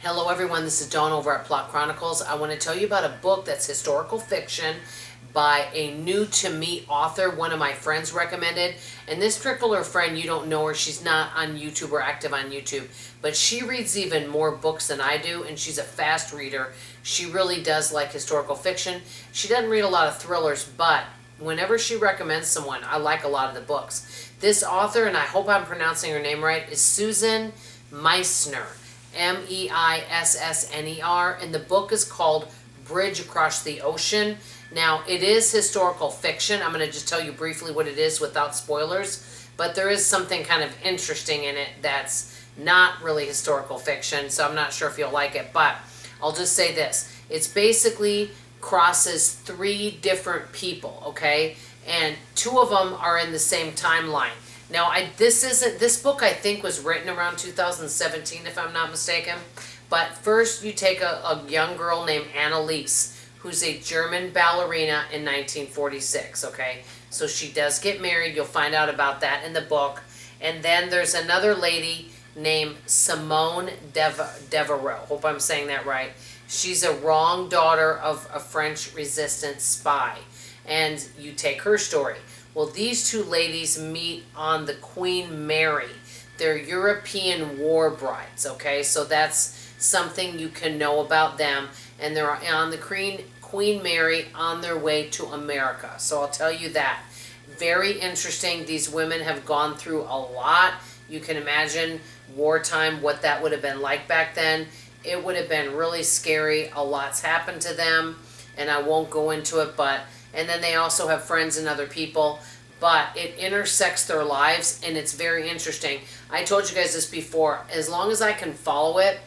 Hello everyone, this is Dawn over at Plot Chronicles. I want to tell you about a book that's historical fiction by a new to me author one of my friends recommended. And this particular friend, you don't know her, she's not on YouTube or active on YouTube, but she reads even more books than I do, and she's a fast reader. She really does like historical fiction. She doesn't read a lot of thrillers, but whenever she recommends someone, I like a lot of the books. This author, and I hope I'm pronouncing her name right, is Susan Meissner. Meissner, and the book is called Bridge Across the Ocean. Now, it is historical fiction. I'm going to just tell you briefly what it is without spoilers, but there is something kind of interesting in it that's not really historical fiction, so I'm not sure if you'll like it, but I'll just say this. It's basically crosses three different people, okay? And two of them are in the same timeline. Now, this book I think was written around 2017, if I'm not mistaken. But first you take a young girl named Annalise, who's a German ballerina in 1946, okay? So she does get married. You'll find out about that in the book. And then there's another lady named Simone Devereaux. Hope I'm saying that right. She's a wrong daughter of a French resistance spy. And you take her story. Well, these two ladies meet on the Queen Mary. They're European war brides, okay? So that's something you can know about them. And they're on the Queen Mary on their way to America. So I'll tell you that. Very interesting. These women have gone through a lot. You can imagine wartime, what that would have been like back then. It would have been really scary. A lot's happened to them, and I won't go into it, but... And then they also have friends and other people, but it intersects their lives, and it's very interesting. I told you guys this before. As long as I can follow it,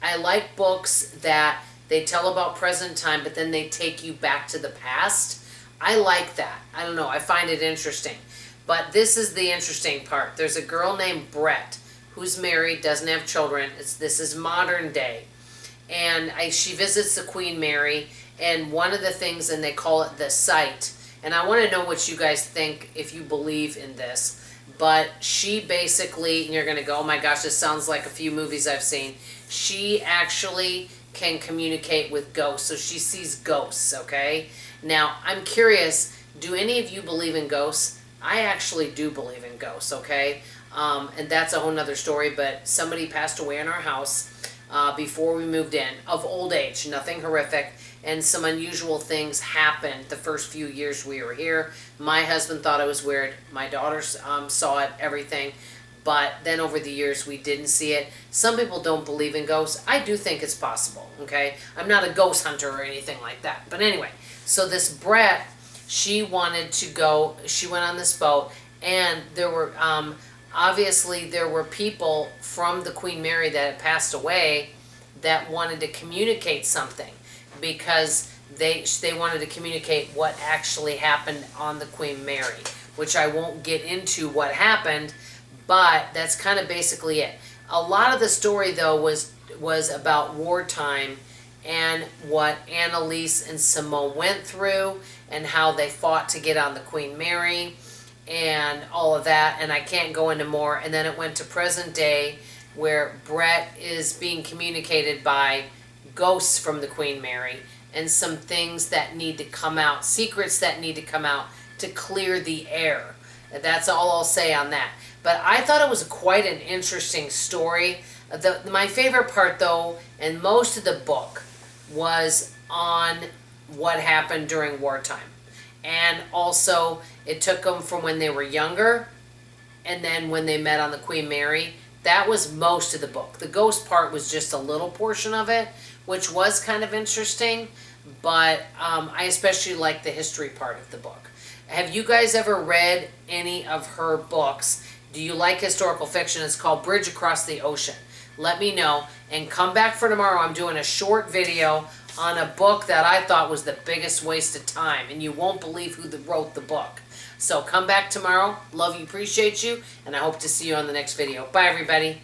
I like books that they tell about present time, but then they take you back to the past. I like that. I don't know. I find it interesting. But this is the interesting part. There's a girl named Brett who's married, doesn't have children. This is modern day. And she visits the Queen Mary, and one of the things, and they call it the site, and I want to know what you guys think if you believe in this, but she basically, and you're going to go, oh my gosh, this sounds like a few movies I've seen. She actually can communicate with ghosts, so she sees ghosts, okay? Now, I'm curious, do any of you believe in ghosts? I actually do believe in ghosts, okay? And that's a whole nother story, but somebody passed away in our house before we moved in, of old age, nothing horrific. And some unusual things happened the first few years we were here. My husband thought it was weird. My daughters saw it, everything. But then over the years, we didn't see it. Some people don't believe in ghosts. I do think it's possible, okay? I'm not a ghost hunter or anything like that. But anyway, so this Brett, she wanted to go, she went on this boat, and there were, obviously there were people from the Queen Mary that had passed away that wanted to communicate something, because they wanted to communicate what actually happened on the Queen Mary, which I won't get into what happened, but that's kind of basically it. A lot of the story, though, was about wartime and what Annalise and Simone went through and how they fought to get on the Queen Mary and all of that, and I can't go into more. And then it went to present day, where Brett is being communicated by ghosts from the Queen Mary, and some things that need to come out, secrets that need to come out to clear the air. That's all I'll say on that. But I thought it was quite an interesting story. My favorite part, though, and most of the book, was on what happened during wartime. And also, it took them from when they were younger, and then when they met on the Queen Mary. That was most of the book. The ghost part was just a little portion of it, which was kind of interesting, but I especially like the history part of the book. Have you guys ever read any of her books? Do you like historical fiction? It's called Bridge Across the Ocean. Let me know, and come back for tomorrow. I'm doing a short video on a book that I thought was the biggest waste of time, and you won't believe who wrote the book. So come back tomorrow. Love you, appreciate you, and I hope to see you on the next video. Bye, everybody.